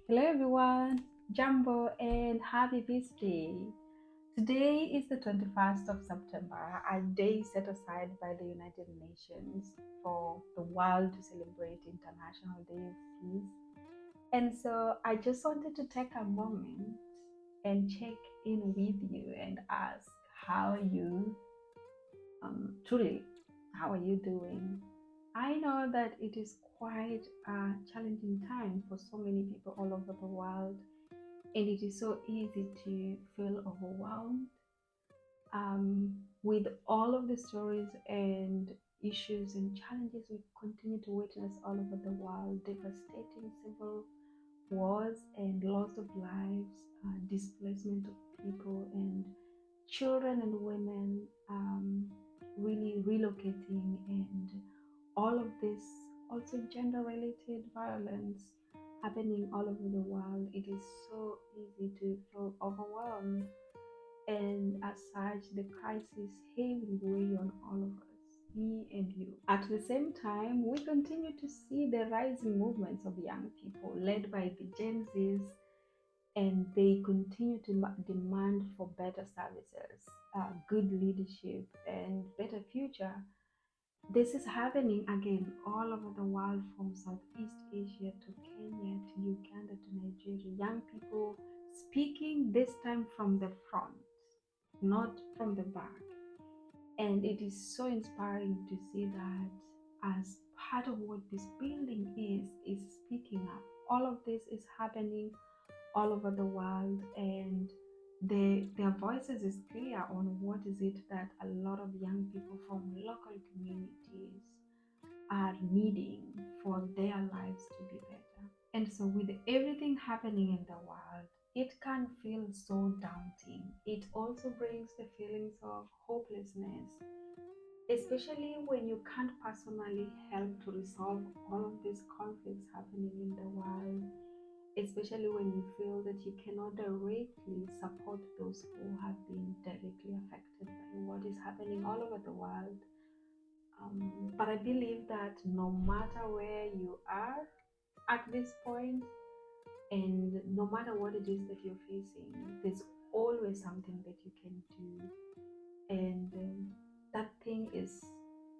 Hello everyone, Jumbo and happy Peace Day. Today is the 21st of September, a day set aside by the United Nations for the world to celebrate International Day of Peace. And so I just wanted to take a moment and check in with you and ask how you truly, how are you doing? I know that it is quite a challenging time for so many people all over the world, and it is so easy to feel overwhelmed with all of the stories and issues and challenges we continue to witness all over the world, devastating civil wars and loss of lives, displacement of people and children and women, really relocating, and all of this, also gender related violence happening all over the world. It is so easy to feel overwhelmed, and as such the crisis heavily weigh on all of us, me and you. At the same time, we continue to see the rising movements of young people led by the Gen Zs, and they continue to demand for better services, good leadership, and better future. This is happening again all over the world, from Southeast Asia to Kenya to Uganda to Nigeria. Young people speaking this time from the front, not from the back. And it is so inspiring to see that as part of what this building is speaking up. All of this is happening all over the world, and their voices is clear on what is it that a lot of young people from local communities are needing for their lives to be better. And so with everything happening in the world, it can feel so daunting. It also brings the feelings of hopelessness, especially when you can't personally help to resolve all of these conflicts happening in the world, especially when you feel that you cannot directly support those who have been directly affected by what is happening all over the world. But I believe that no matter where you are at this point, and no matter what it is that you're facing, there's always something that you can do. And that thing is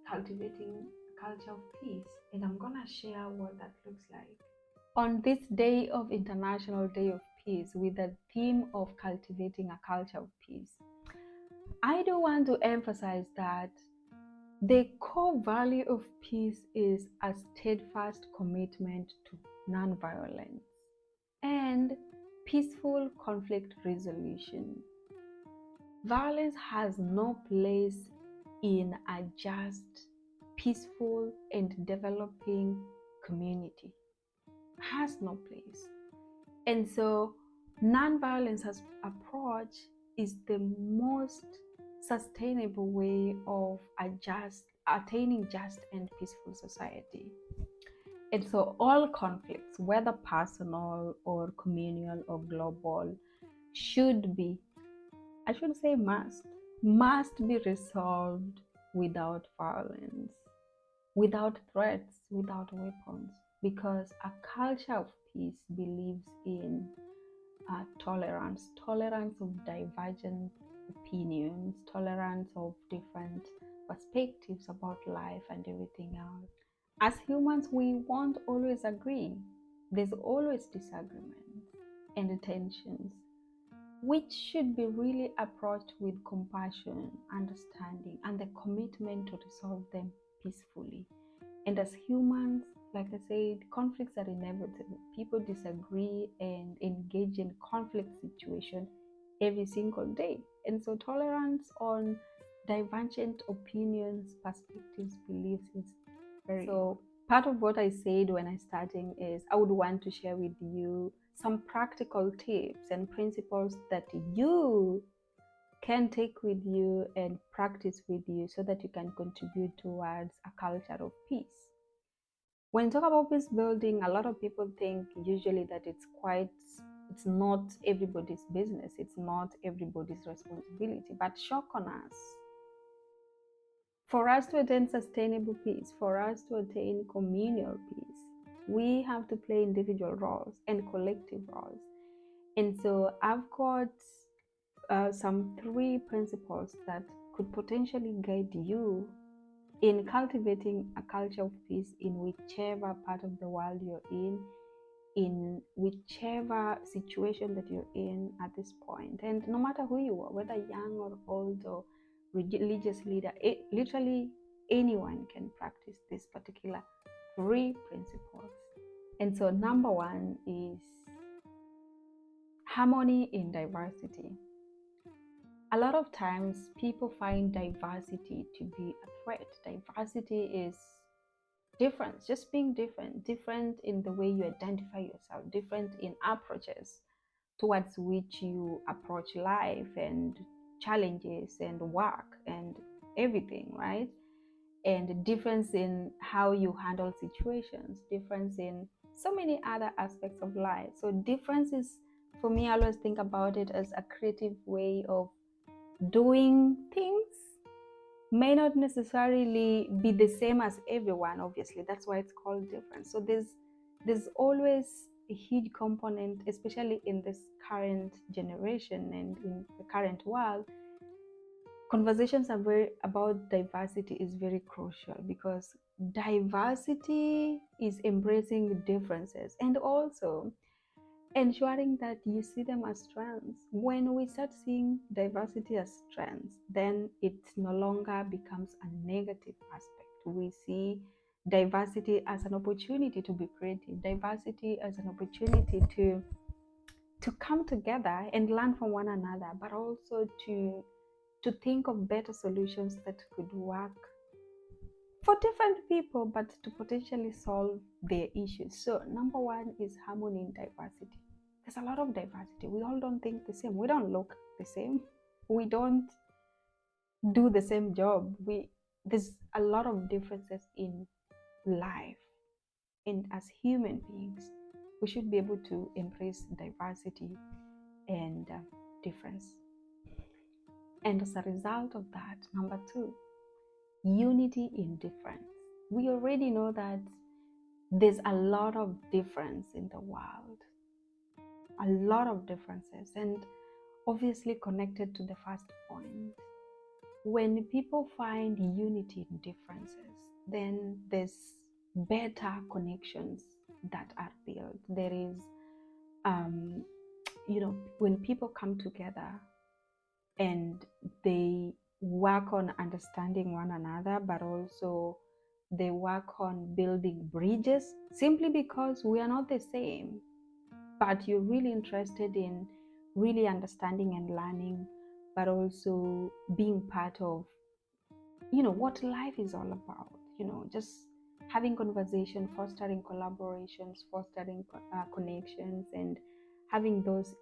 cultivating a culture of peace. And I'm going to share what that looks like. On this day of International Day of Peace, with the theme of cultivating a culture of peace, I do want to emphasize that the core value of peace is a steadfast commitment to nonviolence and peaceful conflict resolution. Violence has no place in a just, peaceful, and developing community. Has no place. And so, nonviolence as approach is the most sustainable way of attaining just and peaceful society. And so, all conflicts, whether personal or communal or global, should be, I should say must be resolved without violence, without threats, without weapons, because a culture of peace believes in tolerance of divergent opinions, tolerance of different perspectives about life and everything else. As humans, we won't always agree. There's always disagreements and tensions, which should be really approached with compassion, understanding, and the commitment to resolve them peacefully. And as humans, like I said, conflicts are inevitable. People disagree and engage in conflict situation every single day. And so tolerance on divergent opinions, perspectives, beliefs is very so part of what I said when I starting is I would want to share with you some practical tips and principles that you can take with you and practice with you so that you can contribute towards a culture of peace. When you talk about peace building, a lot of people think usually that it's not everybody's business, it's not everybody's responsibility, but shock on us. For us to attain sustainable peace, for us to attain communal peace, We have to play individual roles and collective roles. And so I've got some three principles that could potentially guide you in cultivating a culture of peace in whichever part of the world you're in whichever situation that you're in at this point. And no matter who you are, whether young or old or religious leader, literally anyone can practice this particular three principles. And so, number one is harmony in diversity. A lot of times people find diversity to be a threat. Diversity is difference, just being different in the way you identify yourself, different in approaches towards which you approach life and challenges and work and everything, right? And difference in how you handle situations, difference in so many other aspects of life. So difference is, for me, I always think about it as a creative way of doing things. May not necessarily be the same as everyone, obviously. That's why it's called difference. So there's always a huge component, especially in this current generation and in the current world. Conversations are very about diversity is very crucial, because diversity is embracing differences and also ensuring that you see them as strengths. When we start seeing diversity as strengths, then it no longer becomes a negative aspect. We see diversity as an opportunity to be creative, diversity as an opportunity to come together and learn from one another, but also to think of better solutions that could work for different people, but to potentially solve their issues. So number one is harmony in diversity. There's a lot of diversity. We all don't think the same. We don't look the same. We don't do the same job. There's a lot of differences in life. And as human beings, we should be able to embrace diversity and difference. And as a result of that, number two, unity in difference. We already know that there's a lot of difference in the world, a lot of differences, and obviously connected to the first point. When people find unity in differences, then there's better connections that are built. There is, when people come together and they work on understanding one another, but also they work on building bridges, simply because we are not the same, but you're really interested in really understanding and learning, but also being part of what life is all about, just having conversation, fostering collaborations, fostering connections, and having those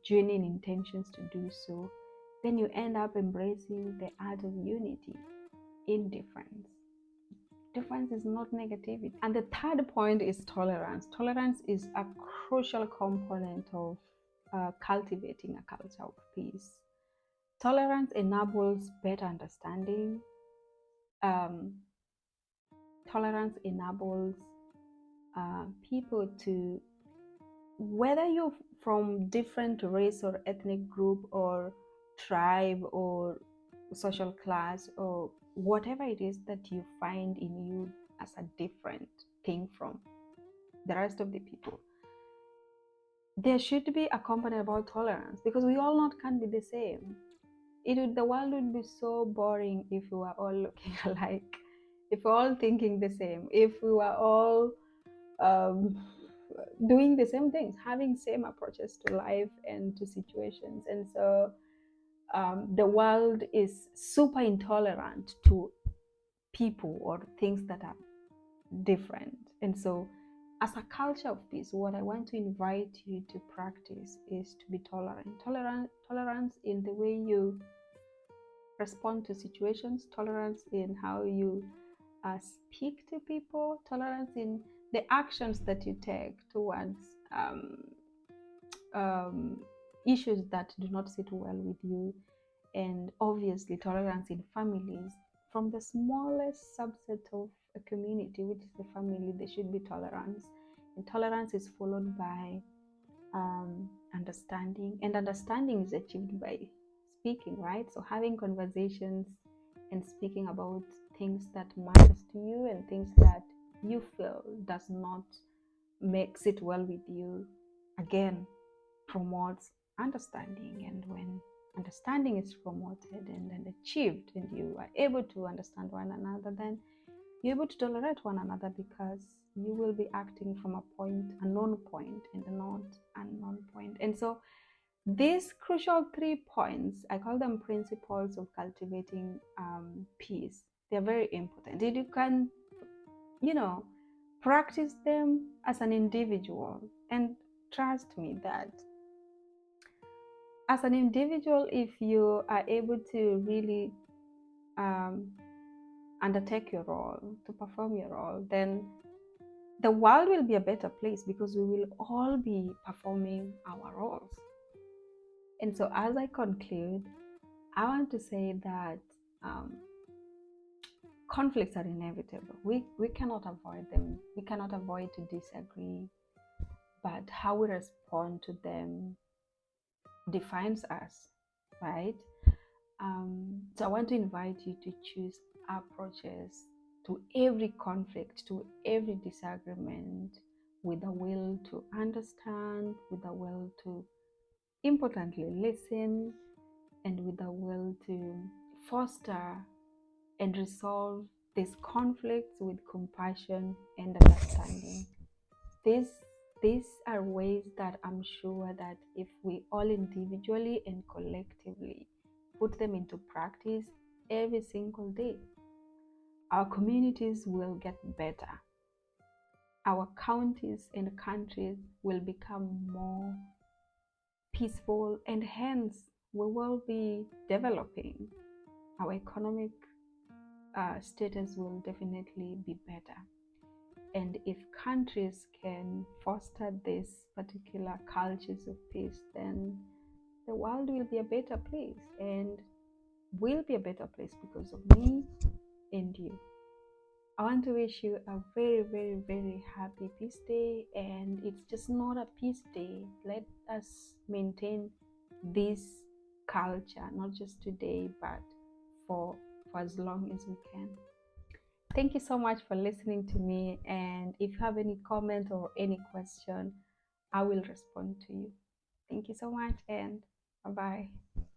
genuine intentions to do so. Then you end up embracing the art of unity in difference. Difference is not negativity. And the third point is tolerance. Tolerance is a crucial component of cultivating a culture of peace. Tolerance enables better understanding. Tolerance enables people to, whether you're from different race or ethnic group or tribe or social class or whatever it is that you find in you as a different thing from the rest of the people, there should be a component about tolerance, because we all not can be the same. The world would be so boring if we were all looking alike, if we're all thinking the same, if we were all doing the same things, having same approaches to life and to situations. And so the world is super intolerant to people or things that are different. And so as a culture of peace, what I want to invite you to practice is to be tolerance in the way you respond to situations, tolerance in how you speak to people, tolerance in the actions that you take towards issues that do not sit well with you, and obviously tolerance in families. From the smallest subset of a community, which is the family, there should be tolerance. And tolerance is followed by understanding, and understanding is achieved by speaking, right? So having conversations and speaking about things that matters to you and things that you feel does not makes it well with you, again, promotes understanding. And when understanding is promoted and achieved, and you are able to understand one another, then you're able to tolerate one another, because you will be acting from a point, a known point, and a not unknown point. And so these crucial 3 points, I call them principles of cultivating peace. They're very important. And you can, you know, practice them as an individual. And trust me that as an individual, if you are able to really um, undertake your role, to perform your role, then the world will be a better place, because we will all be performing our roles. And so, as I conclude, I want to say that um, conflicts are inevitable. We cannot avoid them. We cannot avoid to disagree, but how we respond to them defines us, right? So I want to invite you to choose approaches to every conflict, to every disagreement, with a will to understand, with a will to importantly listen, and with a will to foster and resolve these conflicts with compassion and understanding. These these are ways that I'm sure that if we all individually and collectively put them into practice every single day, our communities will get better. Our counties and countries will become more peaceful, and hence we will be developing. Our economic status will definitely be better. And if countries can foster these particular cultures of peace, then the world will be a better place, and will be a better place because of me and you. I want to wish you a very, very, very happy Peace Day. And it's just not a Peace Day. Let us maintain this culture, not just today, but for, for as long as we can. Thank you so much for listening to me. And if you have any comment or any question, I will respond to you. Thank you so much, and bye bye.